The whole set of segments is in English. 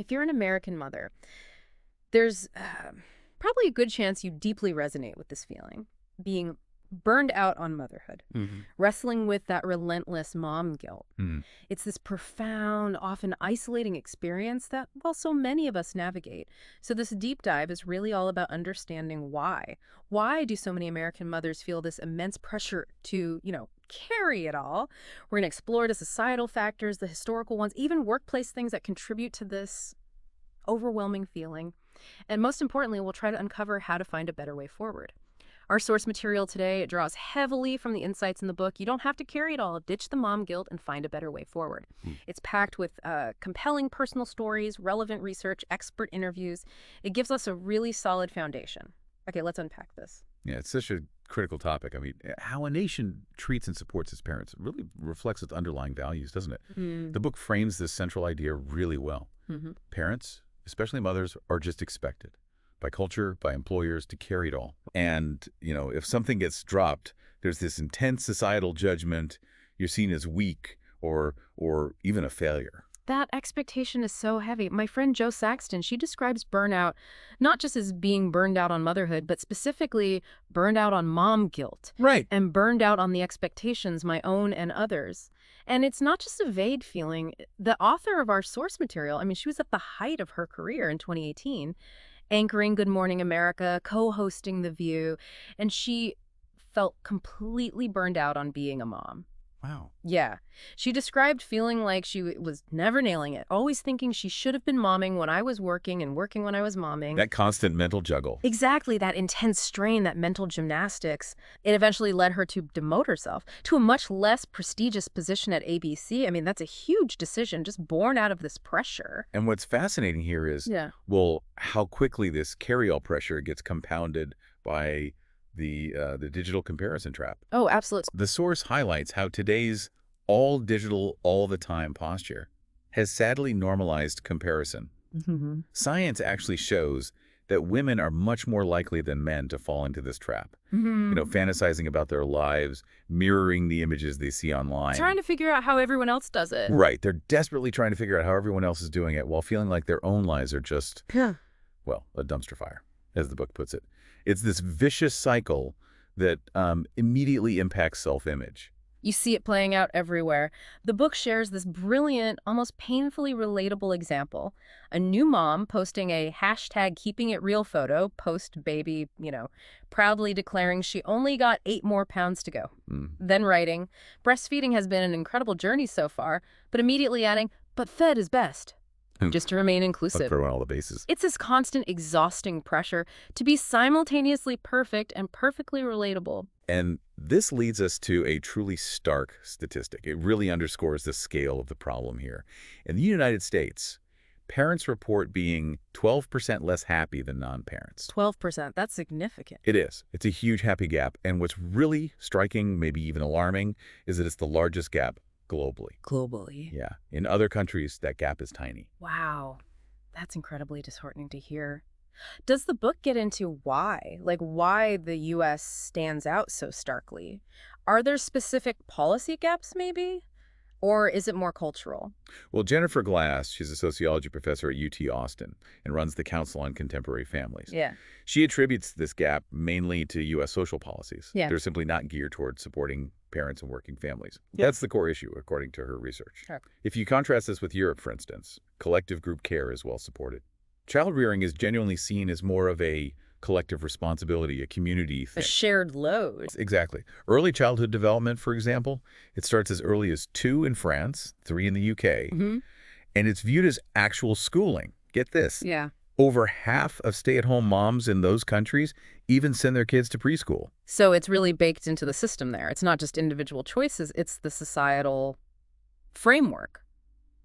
If you're an American mother, there's probably a good chance you deeply resonate with this feeling, being burned out on motherhood, wrestling with that relentless mom guilt. It's this profound, often isolating experience that, well, so many of us navigate. So this deep dive is really all about understanding why. Why do so many American mothers feel this immense pressure to, carry it all? We're going to explore the societal factors, the historical ones, even workplace things that contribute to this overwhelming feeling. And most importantly, we'll try to uncover how to find a better way forward. Our source material today, it draws heavily from the insights in the book. You don't have to carry it all. Ditch the mom guilt and find a better way forward. It's packed with compelling personal stories, relevant research, expert interviews. It gives us a really solid foundation. Okay, let's unpack this. Yeah, it's such a critical topic. I mean, how a nation treats and supports its parents really reflects its underlying values, doesn't it? The book frames this central idea really well. Parents, especially mothers, are just expected by culture, by employers, to carry it all. And, if something gets dropped, there's this intense societal judgment. You're seen as weak or even a failure. That expectation is so heavy. My friend Jo Saxton, she describes burnout not just as being burned out on motherhood, but specifically burned out on mom guilt. Right. And burned out on the expectations, my own and others. And it's not just a vague feeling. The author of our source material, she was at the height of her career in 2018, anchoring Good Morning America, co-hosting The View, and she felt completely burned out on being a mom. Wow. Yeah. She described feeling like she was never nailing it, always thinking she should have been momming when I was working and working when I was momming. That constant mental juggle. Exactly, that intense strain, that mental gymnastics. It eventually led her to demote herself to a much less prestigious position at ABC. That's a huge decision, just born out of this pressure. And what's fascinating here is, how quickly this carry-all pressure gets compounded by the digital comparison trap. Oh, absolutely. The source highlights how today's all digital, all the time posture has sadly normalized comparison. Science actually shows that women are much more likely than men to fall into this trap. Fantasizing about their lives, mirroring the images they see online. Trying to figure out how everyone else does it. Right. They're desperately trying to figure out how everyone else is doing it while feeling like their own lives are just, a dumpster fire, as the book puts it. It's this vicious cycle that immediately impacts self-image. You see it playing out everywhere. The book shares this brilliant, almost painfully relatable example. A new mom posting a #KeepingItReal photo, post-baby, proudly declaring she only got 8 more pounds to go. Then writing, breastfeeding has been an incredible journey so far, but immediately adding, but fed is best. Just to remain inclusive. Throw in all the bases. It's this constant, exhausting pressure to be simultaneously perfect and perfectly relatable. And this leads us to a truly stark statistic. It really underscores the scale of the problem here. In the United States, parents report being 12% less happy than non-parents. 12%, that's significant. It is. It's a huge happy gap. And what's really striking, maybe even alarming, is that it's the largest gap globally. Yeah. In other countries, that gap is tiny. Wow. That's incredibly disheartening to hear. Does the book get into why? Why the U.S. stands out so starkly? Are there specific policy gaps, maybe? Or is it more cultural? Well, Jennifer Glass, she's a sociology professor at UT Austin and runs the Council on Contemporary Families. Yeah. She attributes this gap mainly to U.S. social policies. Yeah. They're simply not geared towards supporting parents and working families. Yeah. That's the core issue, according to her research. Sure. If you contrast this with Europe, for instance, collective group care is well supported. Child rearing is genuinely seen as more of a collective responsibility, a community thing. A shared load. Exactly. Early childhood development, for example, it starts as early as 2 in France, 3 in the UK, and it's viewed as actual schooling. Get this. Yeah. Over half of stay-at-home moms in those countries even send their kids to preschool. So it's really baked into the system there. It's not just individual choices, it's the societal framework,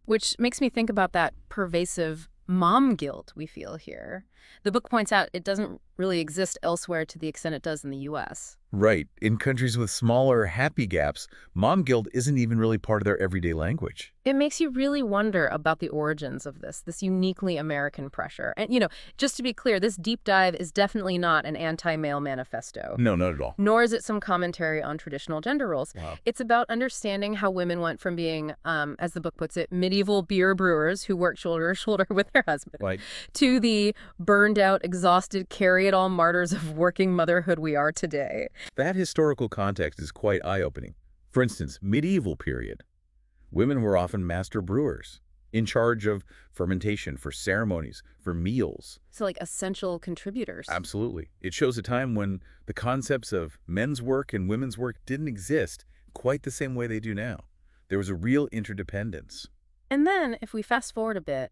which makes me think about that pervasive mom guilt we feel here. The book points out it doesn't really exist elsewhere to the extent it does in the U.S. Right. In countries with smaller, happy gaps, mom guilt isn't even really part of their everyday language. It makes you really wonder about the origins of this uniquely American pressure. And, just to be clear, this deep dive is definitely not an anti-male manifesto. No, not at all. Nor is it some commentary on traditional gender roles. Wow. It's about understanding how women went from being, as the book puts it, medieval beer brewers who worked shoulder to shoulder with their husband, Right. to the burned out, exhausted, carry-it-all martyrs of working motherhood we are today. That historical context is quite eye-opening. For instance, medieval period. Women were often master brewers, in charge of fermentation for ceremonies, for meals. So like essential contributors. Absolutely. It shows a time when the concepts of men's work and women's work didn't exist quite the same way they do now. There was a real interdependence. And then, if we fast forward a bit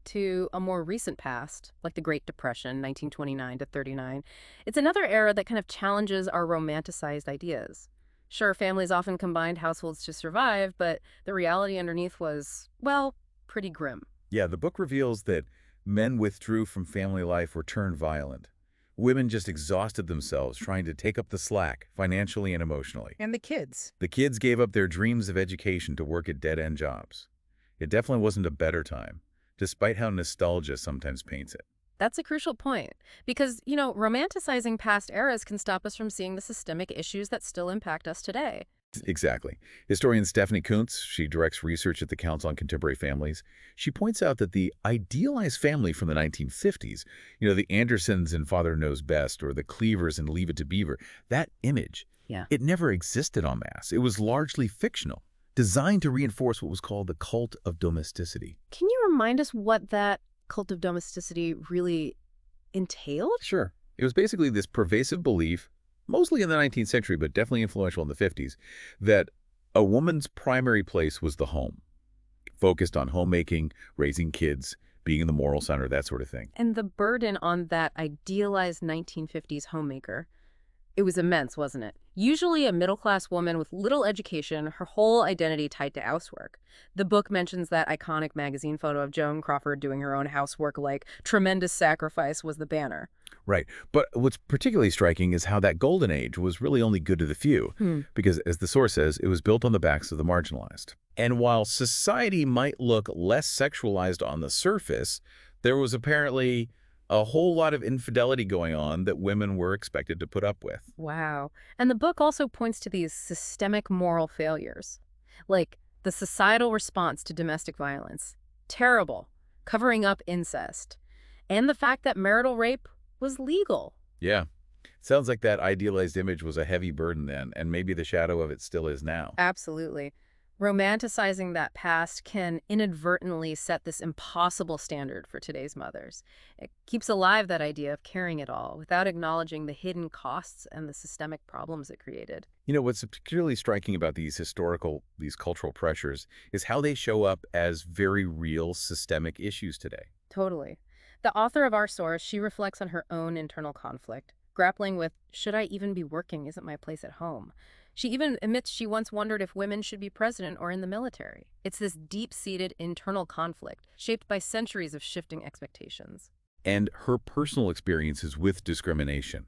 to a more recent past, like the Great Depression, 1929 to 39, it's another era that kind of challenges our romanticized ideas. Sure, families often combined households to survive, but the reality underneath was, well, pretty grim. Yeah, the book reveals that men withdrew from family life or turned violent. Women just exhausted themselves trying to take up the slack, financially and emotionally. And the kids. The kids gave up their dreams of education to work at dead-end jobs. It definitely wasn't a better time, despite how nostalgia sometimes paints it. That's a crucial point because, romanticizing past eras can stop us from seeing the systemic issues that still impact us today. Exactly. Historian Stephanie Kuntz, she directs research at the Council on Contemporary Families. She points out that the idealized family from the 1950s, the Andersons in Father Knows Best or the Cleavers in Leave It to Beaver, that image, it never existed en masse. It was largely fictional, designed to reinforce what was called the cult of domesticity. Can you remind us what that cult of domesticity really entailed? Sure. It was basically this pervasive belief, mostly in the 19th century, but definitely influential in the 50s, that a woman's primary place was the home, focused on homemaking, raising kids, being in the moral center, that sort of thing. And the burden on that idealized 1950s homemaker, it was immense, wasn't it? Usually a middle-class woman with little education, her whole identity tied to housework. The book mentions that iconic magazine photo of Joan Crawford doing her own housework like tremendous sacrifice was the banner. Right. But what's particularly striking is how that golden age was really only good to the few, because as the source says, it was built on the backs of the marginalized. And while society might look less sexualized on the surface, there was apparently a whole lot of infidelity going on that women were expected to put up with. Wow. And the book also points to these systemic moral failures, like the societal response to domestic violence, terrible, covering up incest, and the fact that marital rape was legal. Yeah. Sounds like that idealized image was a heavy burden then, and maybe the shadow of it still is now. Absolutely. Romanticizing that past can inadvertently set this impossible standard for today's mothers. It keeps alive that idea of carrying it all without acknowledging the hidden costs and the systemic problems it created. What's particularly striking about these cultural pressures is how they show up as very real systemic issues today. Totally. The author of our source, she reflects on her own internal conflict, grappling with, should I even be working? Isn't my place at home? She even admits she once wondered if women should be president or in the military. It's this deep-seated internal conflict shaped by centuries of shifting expectations. And her personal experiences with discrimination,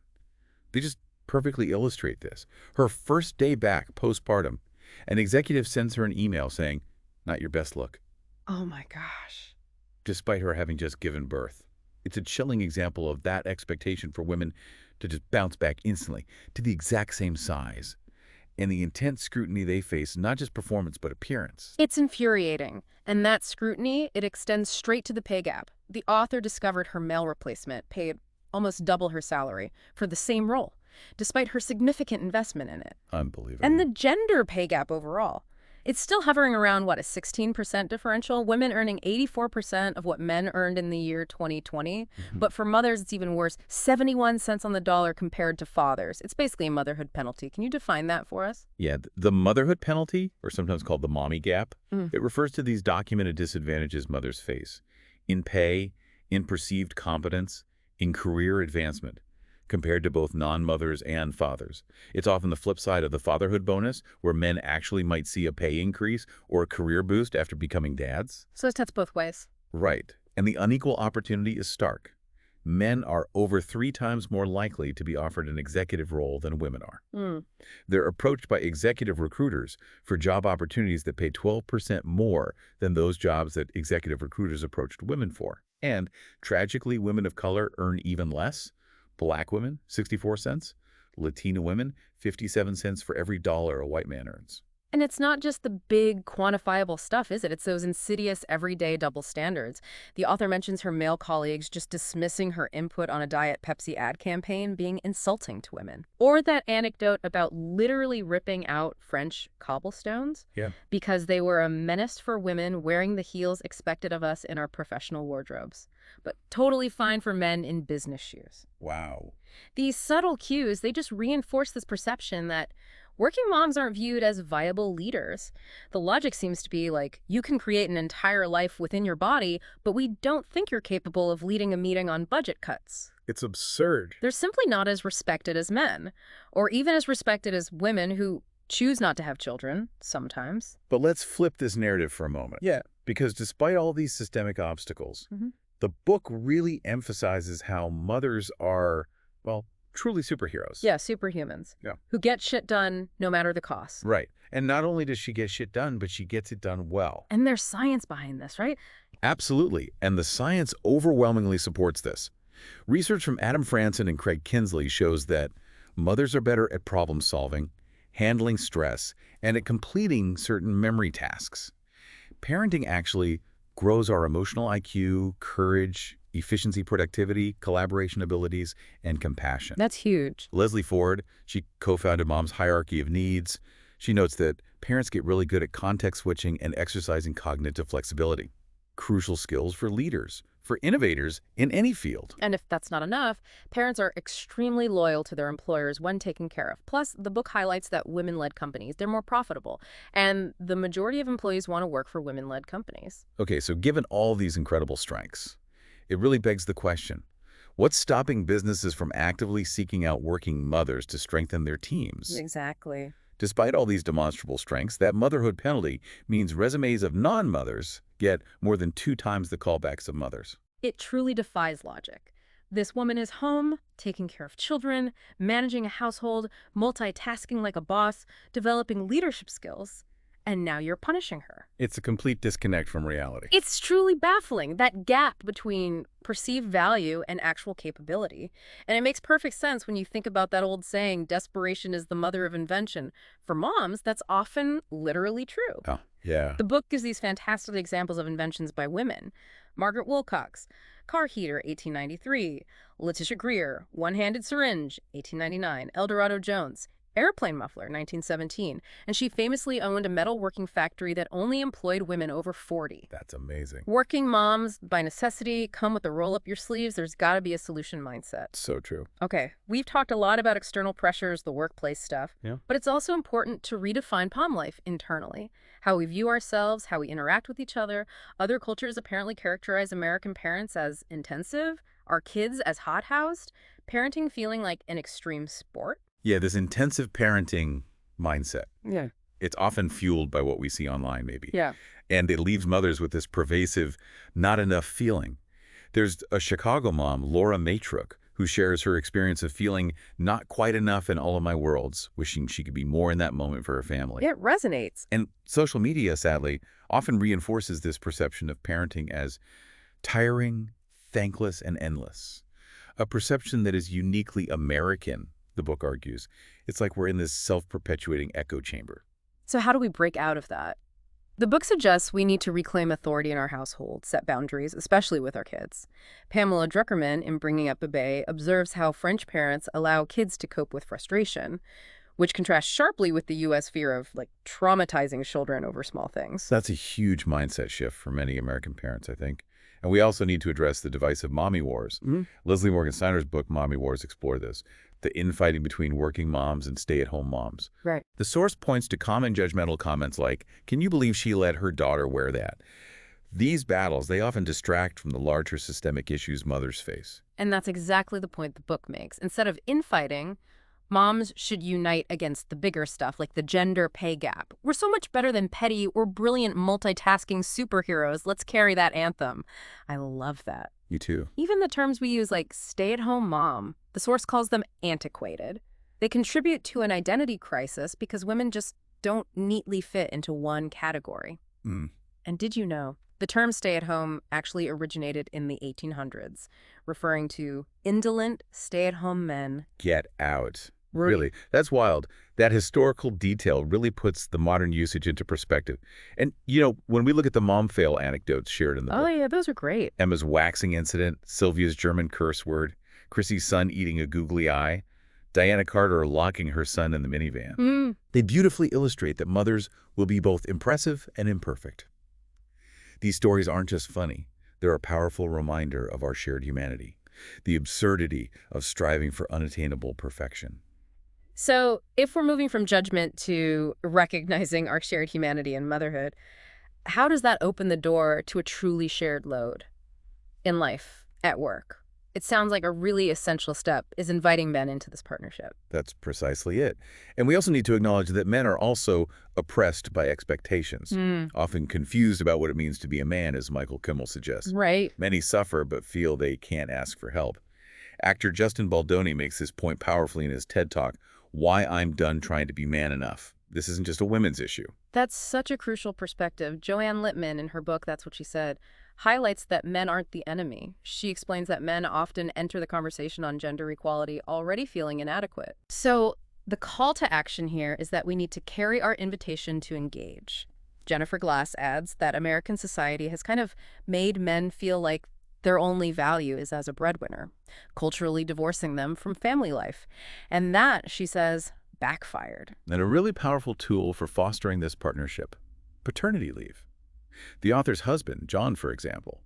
they just perfectly illustrate this. Her first day back postpartum, an executive sends her an email saying, "Not your best look," Oh my gosh. despite her having just given birth. It's a chilling example of that expectation for women to just bounce back instantly to the exact same size, and the intense scrutiny they face, not just performance, but appearance. It's infuriating. And that scrutiny, it extends straight to the pay gap. The author discovered her male replacement paid almost double her salary for the same role, despite her significant investment in it. Unbelievable. And the gender pay gap overall, it's still hovering around, a 16% differential? Women earning 84% of what men earned in the year 2020. But for mothers, it's even worse, 71 cents on the dollar compared to fathers. It's basically a motherhood penalty. Can you define that for us? Yeah, the motherhood penalty, or sometimes called the mommy gap, it refers to these documented disadvantages mothers face in pay, in perceived competence, in career advancement, compared to both non-mothers and fathers. It's often the flip side of the fatherhood bonus, where men actually might see a pay increase or a career boost after becoming dads. So it cuts both ways. Right. And the unequal opportunity is stark. Men are over 3 times more likely to be offered an executive role than women are. They're approached by executive recruiters for job opportunities that pay 12% more than those jobs that executive recruiters approached women for. And tragically, women of color earn even less. Black women, 64 cents. Latina women, 57 cents for every dollar a white man earns. And it's not just the big quantifiable stuff, is it? It's those insidious everyday double standards. The author mentions her male colleagues just dismissing her input on a Diet Pepsi ad campaign being insulting to women. Or that anecdote about literally ripping out French cobblestones because they were a menace for women wearing the heels expected of us in our professional wardrobes, but totally fine for men in business shoes. Wow. These subtle cues, they just reinforce this perception that working moms aren't viewed as viable leaders. The logic seems to be like, you can create an entire life within your body, but we don't think you're capable of leading a meeting on budget cuts. It's absurd. They're simply not as respected as men, or even as respected as women who choose not to have children, sometimes. But let's flip this narrative for a moment. Yeah. Because despite all these systemic obstacles, the book really emphasizes how mothers are, well, truly superheroes. Yeah, superhumans. Yeah. Who get shit done no matter the cost. Right. And not only does she get shit done, but she gets it done well. And there's science behind this, right? Absolutely. And the science overwhelmingly supports this. Research from Adam Franson and Craig Kinsley shows that mothers are better at problem solving, handling stress, and at completing certain memory tasks. Parenting actually grows our emotional IQ, courage, efficiency, productivity, collaboration abilities, and compassion. That's huge. Leslie Ford, she co-founded Mom's Hierarchy of Needs. She notes that parents get really good at context switching and exercising cognitive flexibility. Crucial skills for leaders, for innovators in any field. And if that's not enough, parents are extremely loyal to their employers when taken care of. Plus, the book highlights that women-led companies, they're more profitable. And the majority of employees want to work for women-led companies. Okay, so given all these incredible strengths, it really begs the question, what's stopping businesses from actively seeking out working mothers to strengthen their teams? Exactly. Despite all these demonstrable strengths, that motherhood penalty means resumes of non-mothers get more than 2 times the callbacks of mothers. It truly defies logic. This woman is home, taking care of children, managing a household, multitasking like a boss, developing leadership skills, and now you're punishing her. It's a complete disconnect from reality. It's truly baffling, that gap between perceived value and actual capability. And it makes perfect sense when you think about that old saying, desperation is the mother of invention. For moms, that's often literally true. Oh, yeah. The book gives these fantastic examples of inventions by women. Margaret Wilcox, car heater, 1893. Letitia Greer, one-handed syringe, 1899. Eldorado Jones, airplane muffler, 1917. And she famously owned a metalworking factory that only employed women over 40. That's amazing. Working moms, by necessity, come with a roll-up-your-sleeves. There's got to be a solution mindset. So true. Okay, we've talked a lot about external pressures, the workplace stuff. Yeah. But it's also important to redefine mom life internally. How we view ourselves, how we interact with each other. Other cultures apparently characterize American parents as intensive, our kids as hot-housed, parenting feeling like an extreme sport. Yeah, this intensive parenting mindset. Yeah. It's often fueled by what we see online, maybe. Yeah. And it leaves mothers with this pervasive, not enough feeling. There's a Chicago mom, Laura Matruk, who shares her experience of feeling not quite enough in all of my worlds, wishing she could be more in that moment for her family. It resonates. And social media, sadly, often reinforces this perception of parenting as tiring, thankless, and endless. A perception that is uniquely American, the book argues. It's like we're in this self-perpetuating echo chamber. So how do we break out of that? The book suggests we need to reclaim authority in our household, set boundaries, especially with our kids. Pamela Druckerman, in Bringing Up Bébé, observes how French parents allow kids to cope with frustration, which contrasts sharply with the U.S. fear of, traumatizing children over small things. That's a huge mindset shift for many American parents, I think. And we also need to address the divisive mommy wars. Leslie Morgan Steiner's book, Mommy Wars, explore this. The infighting between working moms and stay-at-home moms. Right. The source points to common judgmental comments like, can you believe she let her daughter wear that? These battles, they often distract from the larger systemic issues mothers face. And that's exactly the point the book makes. Instead of infighting, Moms should unite against the bigger stuff, like the gender pay gap. We're so much better than petty or brilliant multitasking superheroes. Let's carry that anthem. I love that. You too. Even the terms we use, like stay-at-home mom, the source calls them antiquated. They contribute to an identity crisis because women just don't neatly fit into one category. And did you know, the term stay-at-home actually originated in the 1800s, referring to indolent stay-at-home men. Get out. Really, that's wild. That historical detail really puts the modern usage into perspective. And, when we look at the mom fail anecdotes shared in the book. Oh, yeah, those are great. Emma's waxing incident, Sylvia's German curse word, Chrissy's son eating a googly eye, Diana Carter locking her son in the minivan. They beautifully illustrate that mothers will be both impressive and imperfect. These stories aren't just funny. They're a powerful reminder of our shared humanity, the absurdity of striving for unattainable perfection. So if we're moving from judgment to recognizing our shared humanity and motherhood, how does that open the door to a truly shared load in life, at work? It sounds like a really essential step is inviting men into this partnership. That's precisely it. And we also need to acknowledge that men are also oppressed by expectations, often confused about what it means to be a man, as Michael Kimmel suggests. Right. Many suffer but feel they can't ask for help. Actor Justin Baldoni makes this point powerfully in his TED Talk, Why I'm Done Trying to Be Man Enough. This isn't just a women's issue. That's such a crucial perspective. Joanne Littman, in her book, That's What She Said, highlights that men aren't the enemy. She explains that men often enter the conversation on gender equality already feeling inadequate. So the call to action here is that we need to carry our invitation to engage. Jennifer Glass adds that American society has kind of made men feel like their only value is as a breadwinner, culturally divorcing them from family life. And that, she says, backfired. And a really powerful tool for fostering this partnership, paternity leave. The author's husband, John, for example,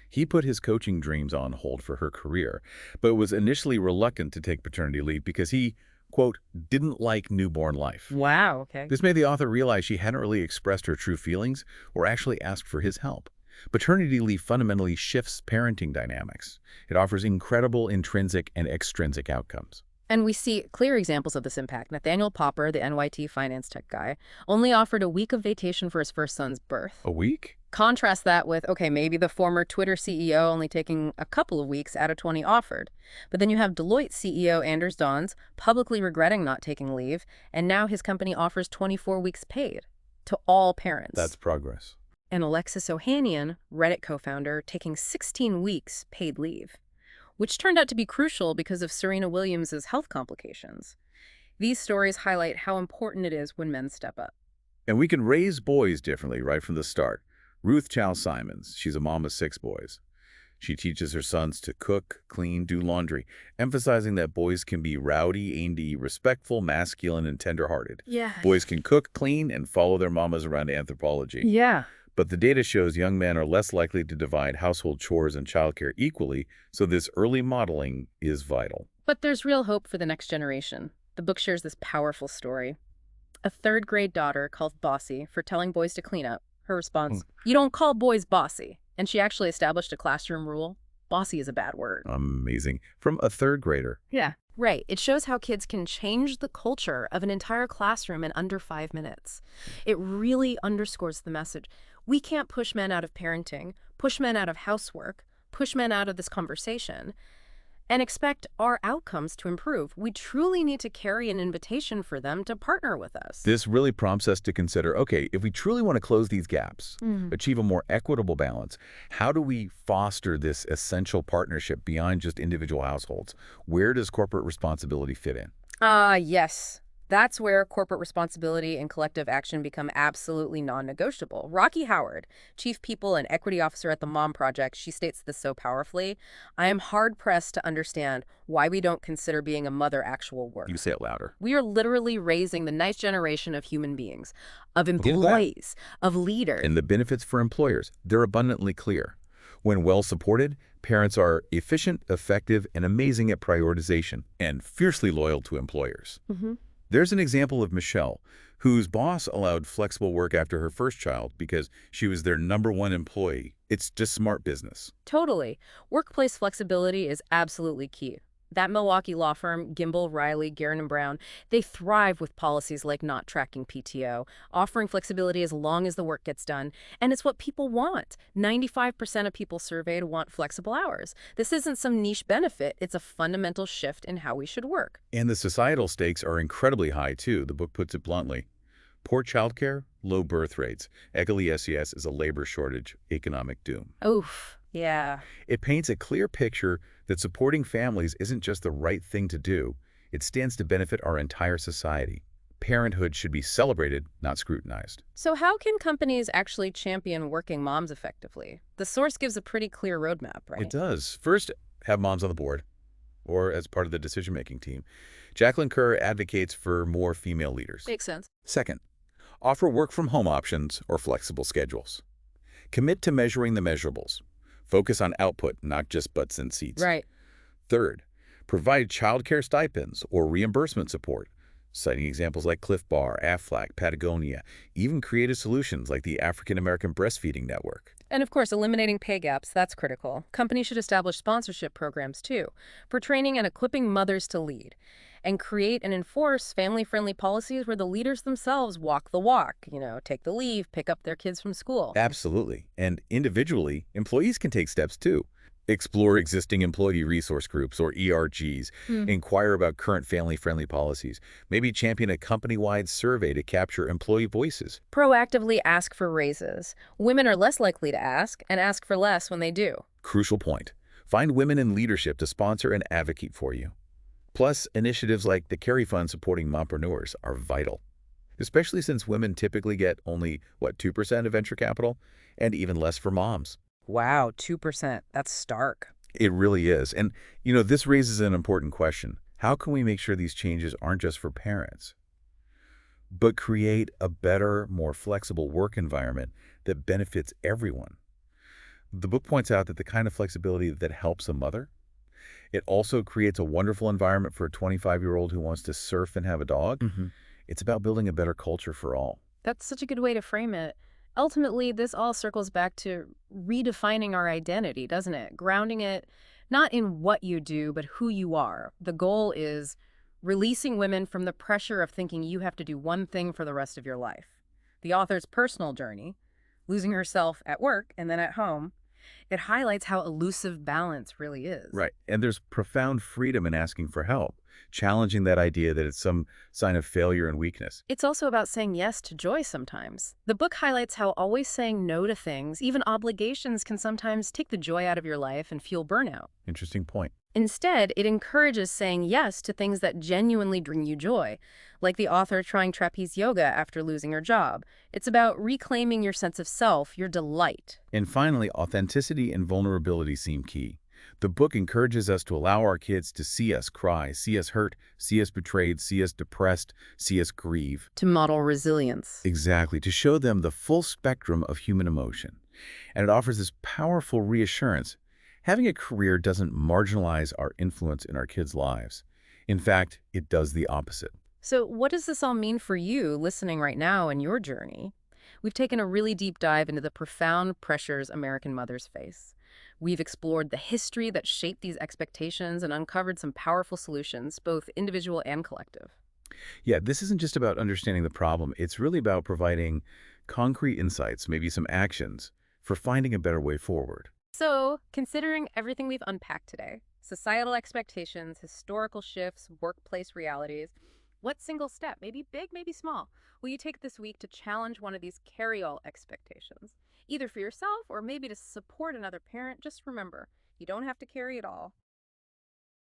he put his coaching dreams on hold for her career, but was initially reluctant to take paternity leave because he, quote, didn't like newborn life. Wow, okay. This made the author realize she hadn't really expressed her true feelings or actually asked for his help. Paternity leave fundamentally shifts parenting dynamics. It offers incredible intrinsic and extrinsic outcomes. And we see clear examples of this impact. Nathaniel Popper, the NYT finance tech guy, only offered a week of vacation for his first son's birth. A week? Contrast that with, okay, maybe the former Twitter CEO only taking a couple of weeks out of 20 offered. But then you have Deloitte CEO Anders Dons publicly regretting not taking leave, and now his company offers 24 weeks paid to all parents. That's progress. And Alexis Ohanian, Reddit co-founder, taking 16 weeks paid leave, which turned out to be crucial because of Serena Williams' health complications. These stories highlight how important it is when men step up. And we can raise boys differently right from the start. Ruth Chow Simons, she's a mom of 6 boys. She teaches her sons to cook, clean, do laundry, emphasizing that boys can be rowdy, aindy, respectful, masculine, and tender-hearted. Yeah. Boys can cook, clean, and follow their mamas around Anthropology. Yeah. But the data shows young men are less likely to divide household chores and childcare equally, so this early modeling is vital. But there's real hope for the next generation. The book shares this powerful story. A 3rd-grade daughter called Bossy for telling boys to clean up. Her response, "You don't call boys bossy." And she actually established a classroom rule. Bossy is a bad word. Amazing. From a 3rd grader. Yeah. Right. It shows how kids can change the culture of an entire classroom in under 5 minutes. It really underscores the message. We can't push men out of parenting, push men out of housework, push men out of this conversation, and expect our outcomes to improve. We truly need to carry an invitation for them to partner with us. This really prompts us to consider, okay, if we truly want to close these gaps, achieve a more equitable balance, how do we foster this essential partnership beyond just individual households? Where does corporate responsibility fit in? Yes. That's where corporate responsibility and collective action become absolutely non-negotiable. Rocky Howard, Chief People and Equity Officer at the Mom Project, she states this so powerfully. I am hard-pressed to understand why we don't consider being a mother actual work. You say it louder. We are literally raising the next generation of human beings, of employees, of leaders. And the benefits for employers, they're abundantly clear. When well supported, parents are efficient, effective, and amazing at prioritization, and fiercely loyal to employers. There's an example of Michelle, whose boss allowed flexible work after her first child because she was their #1 employee. It's just smart business. Totally. Workplace flexibility is absolutely key. That Milwaukee law firm, Gimbel, Riley, Guerin and Brown, they thrive with policies like not tracking PTO, offering flexibility as long as the work gets done. And it's what people want. 95% of people surveyed want flexible hours. This isn't some niche benefit. It's a fundamental shift in how we should work. And the societal stakes are incredibly high, too. The book puts it bluntly. Poor childcare, low birth rates. Egoli SES is a labor shortage, economic doom. Oof. Yeah. It paints a clear picture that supporting families isn't just the right thing to do. It stands to benefit our entire society. Parenthood should be celebrated, not scrutinized. So how can companies actually champion working moms effectively? The source gives a pretty clear roadmap, right? It does. First, have moms on the board, or as part of the decision-making team. Jacqueline Kerr advocates for more female leaders. Makes sense. Second, offer work-from-home options or flexible schedules. Commit to measuring the measurables. Focus on output, not just butts in seats. Right. Third, provide childcare stipends or reimbursement support, citing examples like Cliff Bar, Aflac, Patagonia, even creative solutions like the African American Breastfeeding Network. And of course, eliminating pay gaps, that's critical. Companies should establish sponsorship programs too, for training and equipping mothers to lead, and create and enforce family-friendly policies where the leaders themselves walk the walk, take the leave, pick up their kids from school. Absolutely. And individually, employees can take steps too. Explore existing employee resource groups, or ERGs. Inquire about current family-friendly policies. Maybe champion a company-wide survey to capture employee voices. Proactively ask for raises. Women are less likely to ask, and ask for less when they do. Crucial point. Find women in leadership to sponsor and advocate for you. Plus, initiatives like the Carry Fund supporting mompreneurs are vital, especially since women typically get only, 2% of venture capital, and even less for moms. Wow, 2%. That's stark. It really is. And, this raises an important question. How can we make sure these changes aren't just for parents, but create a better, more flexible work environment that benefits everyone? The book points out that the kind of flexibility that helps a mother, it also creates a wonderful environment for a 25-year-old who wants to surf and have a dog. It's about building a better culture for all. That's such a good way to frame it. Ultimately, this all circles back to redefining our identity, doesn't it? Grounding it not in what you do, but who you are. The goal is releasing women from the pressure of thinking you have to do one thing for the rest of your life. The author's personal journey, losing herself at work and then at home, it highlights how elusive balance really is. Right. And there's profound freedom in asking for help, challenging that idea that it's some sign of failure and weakness. It's also about saying yes to joy sometimes. The book highlights how always saying no to things, even obligations, can sometimes take the joy out of your life and fuel burnout. Interesting point. Instead, it encourages saying yes to things that genuinely bring you joy, like the author trying trapeze yoga after losing her job. It's about reclaiming your sense of self, your delight. And finally, authenticity and vulnerability seem key. The book encourages us to allow our kids to see us cry, see us hurt, see us betrayed, see us depressed, see us grieve. To model resilience. Exactly, to show them the full spectrum of human emotion. And it offers this powerful reassurance. Having a career doesn't marginalize our influence in our kids' lives. In fact, it does the opposite. So what does this all mean for you listening right now in your journey? We've taken a really deep dive into the profound pressures American mothers face. We've explored the history that shaped these expectations and uncovered some powerful solutions, both individual and collective. Yeah, this isn't just about understanding the problem. It's really about providing concrete insights, maybe some actions, for finding a better way forward. So, considering everything we've unpacked today, societal expectations, historical shifts, workplace realities, what single step, maybe big, maybe small, will you take this week to challenge one of these carry-all expectations? Either for yourself or maybe to support another parent. Just remember, you don't have to carry it all.